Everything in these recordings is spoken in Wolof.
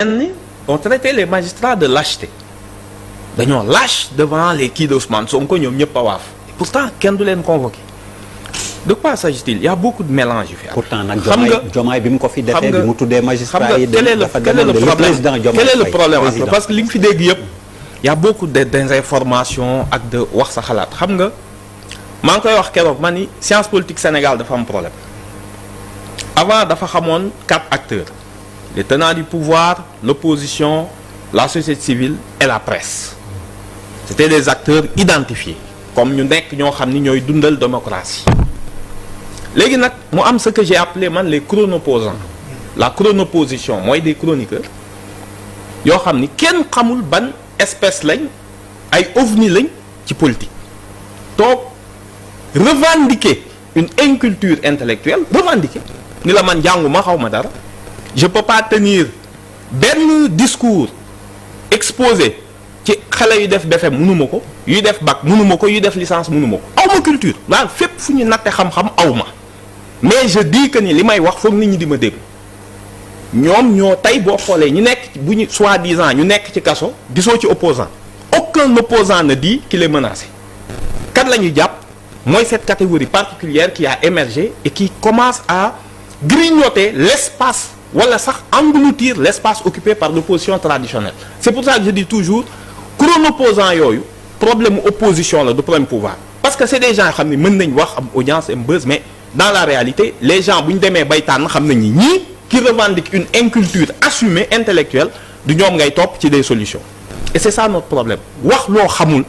on traitait les magistrats de lâcheté dañoo lâche devant les kii d'Ousmane Sonko ñoom ñëpp a waaf pourtant kenn du leen convoqué de quoi s'agit-il? Il y a beaucoup de mélange yu fi am. pourtant nag Diomaye bi mu ko fi defee bi mu tuddee magistrat yi dafa demandé le président Diomaye quel est le problème parce que li nga fi dégg yëpp y a beaucoup de désinformation ak de wax sa xalaat xam nga maa ngi koy wax keroog ma ni science politique Sénégal dafa am problème avant dafa xamoon 4 acteurs les tenants du pouvoir, l'opposition, la société civile et la presse. C'était des acteurs identifiés comme ñu nekk ñoo xam ni ñooy dundal démocratie léegi nag mu am ce que j'ai appelé man les chronoposants la chronoposition mooy des chroniqueurs yoo xam ni kenn xamul ban espèce lañ ay ovni lañ ci politique toog revendiquer une inculture intellectuelle revendiquer ni la man jànguma xaw ma dara je peux pas tenir benn discours exposé ci xale yu def BFEM mënuma ko yuy def bac mënuma ko yuy def licence mënuma ko aw ma culture daal fépp fu ñu natte xam-xam aw ma mais je dis que ni li may wax foog nit ñi di ma dégg ñoom ñoo tey boo xoolee ñu nekk bu ñu soi-disant ñu nekk ci kaso gisoo ci opposant aucun opposant ne dit qu'il est menacé kat la ñuy jàpp mooy cette catégorie particulière qui a émergé et qui commence à grignoter l'espace wala sax engloutir l'espace occupé par l'opposition traditionnelle c'est pour ça que je dis toujours chronoposant yooyu problème opposition la du problème pouvoir parce que c'est des gens xam ne mën nañ wax am audience am buzz mais dans la réalité les gens bu ñu demee bay tànn xam nañ ni ñii qui revendiquent une inculture assumée intellectuelle du ñoom ngay topp ci des solutions et c'est ça notre problème wax loo xamul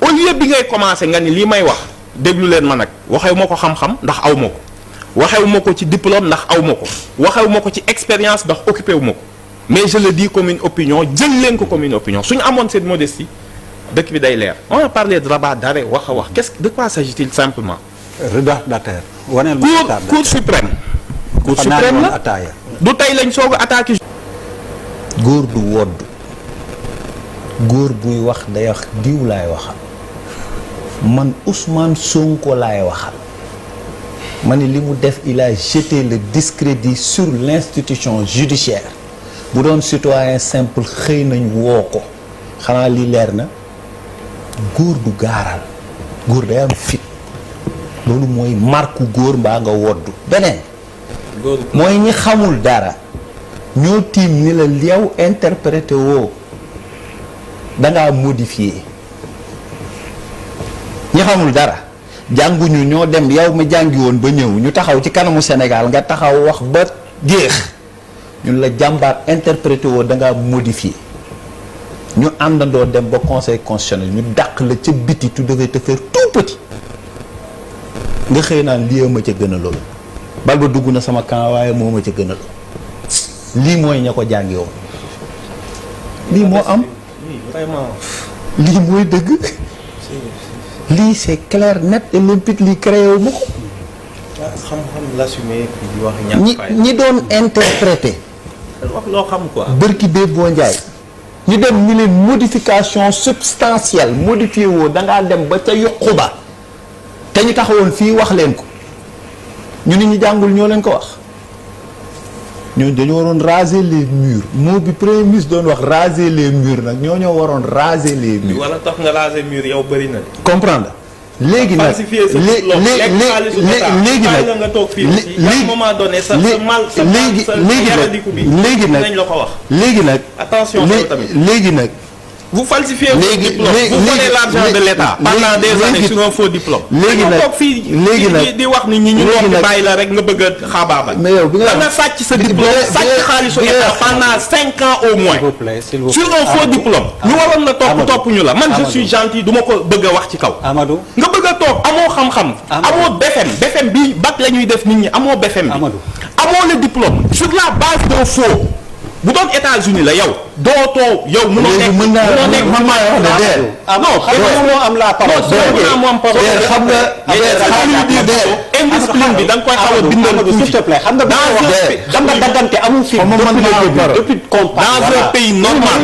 au lieu bi ngay commencer nga ni lii may wax déglu leen ma nag waxewu ma ko xam-xam ndax aw ma ko waxewu ma ko ci diplôme ndax aw ma ko waxewu ma ko ci expérience ndax occupé wu ma ko mais je le dis comme une opinion jël leen ko comme une opinion suñu amoon cette modestie dëkk bi day leer on a parlé de rabat d'arrêt wax a wax de quoi s'agit-il simplement redactateur cour suprême cour suprême la du tey lañ soog a attaqué góor du wodd góor buy wax day wax diw laay waxal man Ousmane Sonko laay waxal ma ne li mu def il a jeté le discrédit sur l'institution judiciaire bu doon citoyen simple xëy nañ woo ko xanaa li leer na góor du gaaral góor day am fit loolu mooy marku góor mbaa nga woddu beneen mooy ñi xamul dara ñoo tiim ni la yow interprété woo dangaa modifié ñi xamul dara jànguñu ñoo dem yow mi jàngi woon ba ñëw ñu taxaw ci kanamu Sénégal nga taxaw wax ba géex ñun la jàmbaar interprété woo dangaa modifié ñu àndandoo dem ba conseil constitutionnel ñu dàq la ca biti tu devais te faire tout petit nga xëy naan lii ma ca gën a loolu bal ba dugg na sama camp waaye moo ma ca gën a loolu lii mooy ña ko jàngi woon lii moo am lii mooy dëgg lii c'est clair net et limpide lii créé wu ma ko xam-xam l'assumer di wax ñàkk ñi doon interprété wax loo xam quoi bërki béeb boo njaay ñu dem ñu leen modification substantielle modifié woo dangaa dem ba ca yuqu ba te ñu taxawoon fii wax leen ko ñu ni ñu jàngul ñoo leen ko wax ñooñu dañu waroon raser les murs moo bi premier ministre doon wax raser les murs nag ñoo waroon raser les murs. wala tax nga raser murs yow bëri na. comprendre léegi nag léegi nag nga toog fii aussi à un moment donné sa mal sa léegi nag nañ la ko wax. léegi nag attention tamit léegi nag. vous falsifiez vos diplômes vous volez l'argent de l'État pendant des années sur un faux diplôme. léegi nag toog fii di wax ni ñi ñu wax di bàyyi la rek nga bëgg a xaabaabal. mais yow bi nga sàcc sa diplôme sàcc xaalisu État pendant 5 ans au moins. sur un faux diplôme. ñu waroon la topp ñu la man je suis gentil du ma ko bëgg a wax ci kaw. Amadou nga bëgg a toog amoo xam-xam. amoo BFM bi bac la ñuy def nit ñi amoo BFM bi. amoo le diplôme sur la base d'un faux. bu doon États-Unis la yow dootoo yow mënoo nekk mën naa non am la parole xam nga indiscipline bi da nga koy xaw a bindal tuuti. s'il te plaît xam nga daggante amul fi depuis dans un pays normal.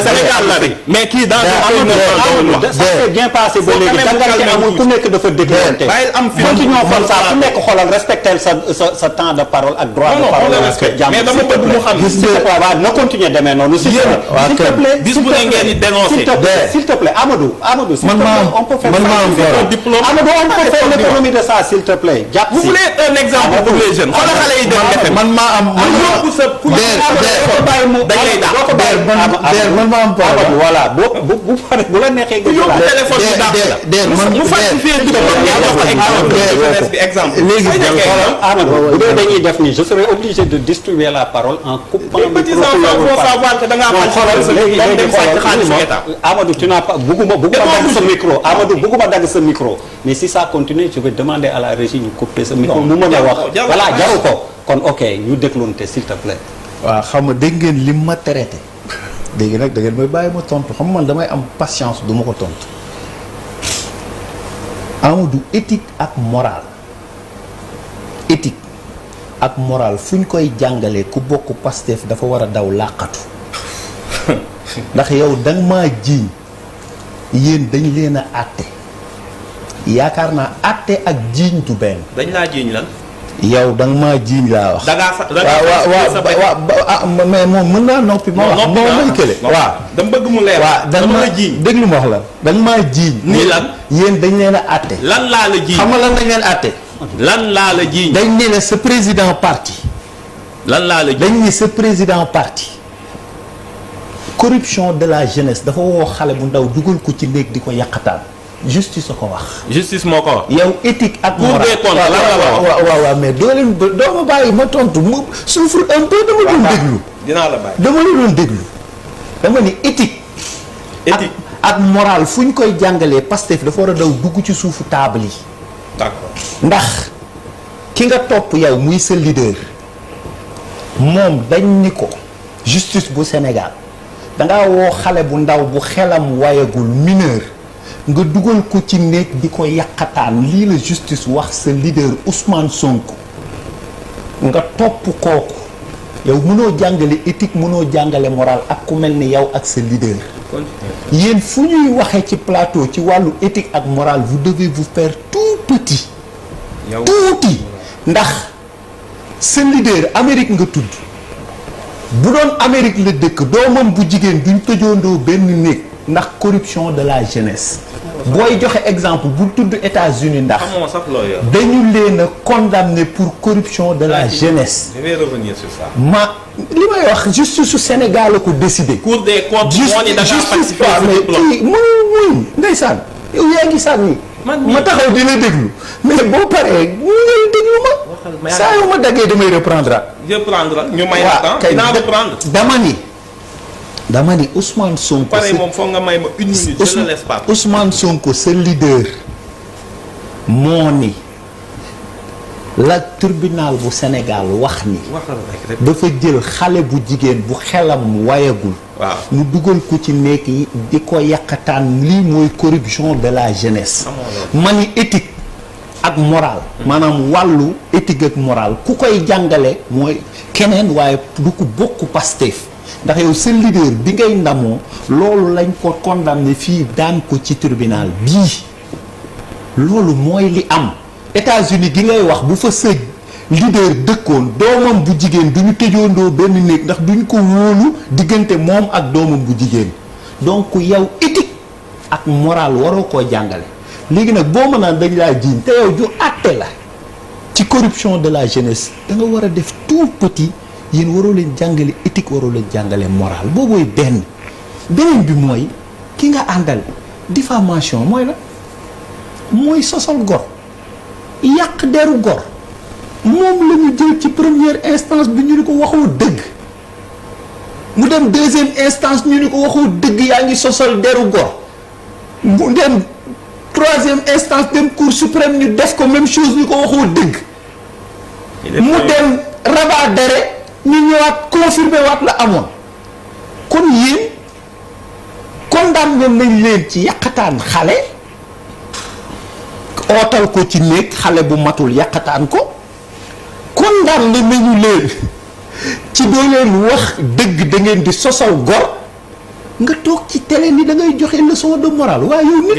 Sénégal la rek mais kii dans un pays normal. ça s'est bien passé ba léegi daggante amul ku nekk dafa dégluwante. continuons comme ça ku nekk xoolal respecter sa temps de parole ak droit de parole. mais dama bëgg mu xam. waaw na continuer demee noonu. s'il te plaît bis bu ne ngeen di dénoncer. s'il te plaît Amadou on peut faire diplôme. Amadou on peut faire l'économie de ça s'il te plaît. jàpp vous voulez un exemple pour les jeunes. xoolal xale yi dem man maa am man maa am Amadou voilà bu paree bu la neexee nga yóbbu téléphone bi dàq la mu falsifié exemple léegi Amadou bu dee dañuy def ni je serai obligé de distribuer la parole en coupant les petits enfants vont savoir que da ngaa Amadou tu n'as pas bugguma dagg sa micro Amadou bugguma dagg sa micro mais si ça continue je vais demander à la régie ñu couper sa micro mu mën a wax voilà jaru ko kon ok ñu dégloonte s'il te plaît. waaw xam nga dégg ngeen lim ma traité léegi nag da ngeen may bàyyi ma tontu xam nga man damay am patience du ma ko tontu Amadou éthique ak morale fu ñu koy jàngalee ku bokk Pastef dafa war a daw làqatu ndax yow danga maa jiiñ yéen dañ leen a àtte yaakaar naa àtte ak jiiñ du benn. dañ laa jiiñ lan. yow danga maa jiiñ laa wax. da ngaa waaw mais moom mën naa noppi ma wax. moo may kële waaw. dama bëgg mu leer. waaw danga ma jiiñ déglu ma wax la. danga maa jiiñ. ni lan yéen dañ leen a àtte. lan laa la jiiñ xam nga lan dañ leen àtte. lan laa la jiiñ. dañ ne la sa président parti. lan laa la jiiñ dañ ne sa président parti. corruption de la jeunesse dafa woo xale bu ndaw dugal ko ci néeg di ko yàqataan. justice a ko wax. justice moo ko wax. yow éthique ak morale. waaw mais doo ma bàyyi ma tontu mu souffre un peu dama doon déglu. dinaa la bàyyi dama la doon déglu. dama ni éthique. ak morale fu ñu koy jàngalee Pastef dafa war a daw dugg ci suufu table yi. d'accord ndax ki nga topp yow muy sa leader moom dañ ni ko justice bu Sénégal dangaa woo xale bu ndaw bu xelam wayagul mineur. nga dugal ko ci néeg di ko yàqataan lii la justice wax sa leader Ousmane Sonko nga topp kooku yow mënoo jàngale éthique mënoo jàngale morale ak ku mel ni yow ak sa leader. yéen fu ñuy waxee ci plateau ci wàllu éthique ak morale vous devez vous faire tout petit. tuuti ndax sa leader Amérique nga tudd bu doon Amérique la dëkk doomam bu jigéen duñ tëjoondoo benn néeg ndax corruption de la jeunesse. booy joxe exemple bu tudd États-Unis ndax dañu leen a condamné pour corruption de la jeunesse. je vais revenir sur ça. li may wax justice su Sénégal la ko décidé. Cour des comptes moo ni da ngaa participer kii muy ndeysaan yow yaa ngi sànni. ma taxaw dina déglu mais boo paree ñu ngi déglu ma. saa yu ma daggee damay reprendre. ñu may la temps dinaa reprendre. dama ni Ousmane Sonko. pare moom foog nga may ma une minute je ne laisse pas. Ousmane Sonko sa leader moo ni la tribunal bu Sénégal wax ni. dafa jël xale bu jigéen bu xelam wayagul. waaw mu dugal ko ci nekk yi di ko yàqataan lii mooy corruption de la jeunesse. ma ni éthique ak morale. maanaam wàllu éthique ak morale ku koy jàngale mooy keneen waaye du ko bokk Pastef. ndax yow sa leader bi ngay ndamoo loolu lañ ko condamné fii daan ko ci tribunal bii loolu mooy li am États-Unis gi ngay wax bu fa sa leader dëkkoon doomam bu jigéen du ñu tëjoondoo benn néeg ndax duñ ko wóolu diggante moom ak doomam bu jigéen donc yow éthique ak morale waroo koo jàngale léegi nag boo mënaan dañ laa jiiñ te yow ju àtte la ci corruption de la jeunesse da nga war a def tout petit. yéen waroo leen jàngale éthique waroo leen jàngale morale boobooy beneen bi mooy ki nga àndal diffamation mooy la mooy sosal gor yàq deru gor moom la ñu jël ci première instance bi ñu ni ko waxoo dëgg mu dem deuxième instance ñu ni ko waxoo dëgg yaa ngi sosal deru gor mu dem troisième instance dem cour suprême ñu def ko même chose ñu ko waxoo dëgg mu dem rabat d'arrêt ñu ñëwaat confirmé waat la amoon kon yéen condamné nañ leen ci yàqataan xale ootal ko ci néeg xale bu matul yàqataan ko condamné nañu leen ci doo leen wax dëgg da ngeen di sosal gor nga toog ci télé ni da ngay joxe leçon de morale waaye yow nit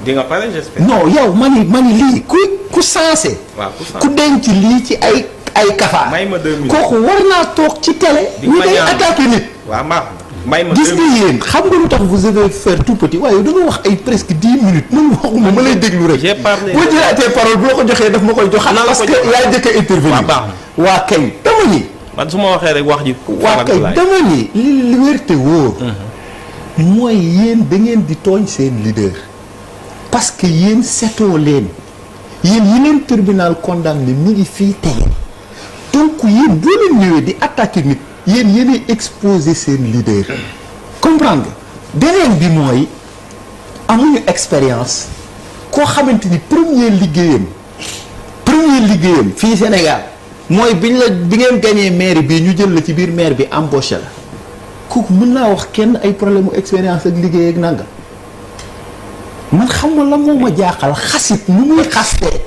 di nga pare j'espère. non yow mani lii ku sensé ku denc lii ci ay kafaar may ma 2 minutes kooku war naa toog ci télé ñu day attaqué nit waaw may ma gis nga yéen xam nga lu tax vous devez faire tout petit waaye da nga wax ay presque 10 minutes man waxuma ma lay déglu rek. j'ai parlé boo jëlaatee parole bu la ko joxee daf ma koy joxaat. parce que yaa njëkk a intervenir. waa kay dama ni. man su ma waxee rek wax ji. waa kay dama ni li wér te wóor. mooy yéen da ngeen di tooñ seen leader. parce que yéen setoo leen yéen yi leen tribunal condamné mi ngi fii tege donc yéen boo leen ñëwee di attaquer nit. yéen yéenay exposé seen leader comprendre nga beneen bi mooy amuñu expérience koo xamante ni premier liggéeyam fii Sénégal mooy bi ngeen gagné maire bi ñu jël la ci biir maire bi embauché la kooku mën naa wax kenn ay problème mu expérience ak liggéey ak nanga man xam nga la moo ma jaaxal xasit nu muy xastee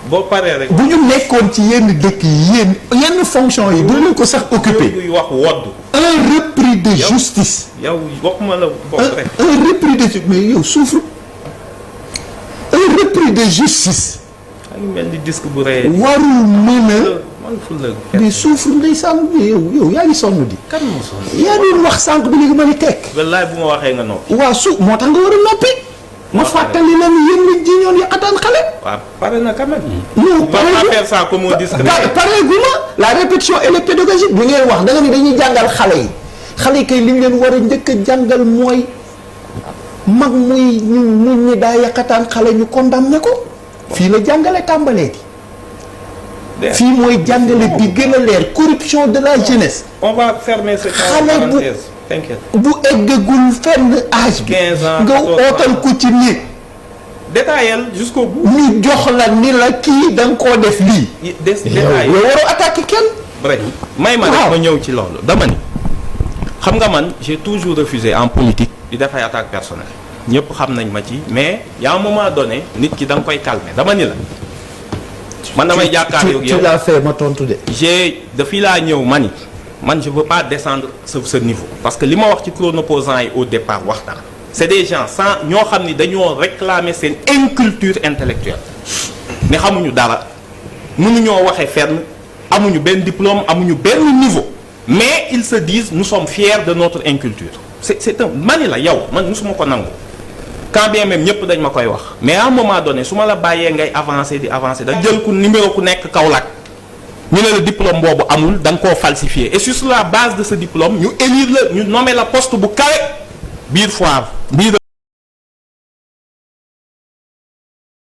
boo paree rek bu ñu nekkoon ci yenn dëkk yi yenn fonction yi. bu ñu ko sax occupé wax wodd. un repris de justice. yow waxuma la bopp rek. un repris de justice mais yow souffre un repris de justice. yaa ngi mel ni disque bu rëy. warul mën a. mais souffre ndeysaan yow yaa ngi sonn di. kan moo sonn. yaa doon wax sànq bi léegi ma ni tekk. wallaay bu ma waxee nga noppi. waaw moo tax nga war a noppi. ma fàttali la ni yéen lañ jiñoon yàqataan xale. waaw pare na quand même. non faire ça comme on dit. pare gu ma la répétition et le pédagogique bi ngeen wax da nga ni dañuy jàngal xale yi kay li ñu leen war a njëkk a jàngal mooy mag muy ñi daa yàqataan xale ñu condamné ko. fii la jàngale tàmbalee di. fii mooy jàngale bi gën a leer corruption de la jeunesse. on va fermer cette parenthèse. T'inquiète. bu eggagul fenn âge bi 15 ans nga ootal ko ci nit. détaillé jusqu'au bout. ñu jox la ni la kii da nga koo def lii. détaillé yow waroo attaqué kenn. bref may ma rek ma ñëw ci loolu dama ni xam nga man j'ai toujours refusé en politique di def ay attaque personnelle ñëpp xam nañ ma ci mais y a un moment donné nit ki da nga koy calmer dama ni la man damay jàkkaarloo ak yow tu l'as fait ma tontu de. fii laa ñëw ma ni man je veux pas descendre ce niveau parce que li ma wax ci chronoposants yi au départ waxtaan c'est des gens sans ñoo xam ni dañoo réclamer seen inculture intellectuelle ne xamuñu dara mënuñoo waxee fenn amuñu benn diplôme amuñu benn niveau mais ils se disent nous sommes fiers de notre inculture c'est un mani la yow man musuma ko nangu quand bien même ñëpp dañ ma koy wax mais à un moment donné su ma la bàyyee ngay avancer di avancer da jël ku numéro ku nekk Kaolack ñu ne la diplôme boobu amul da nga koo falsifié et sur la base de ce diplôme ñu élire la ñu nommer la poste bu kawe biir foire biir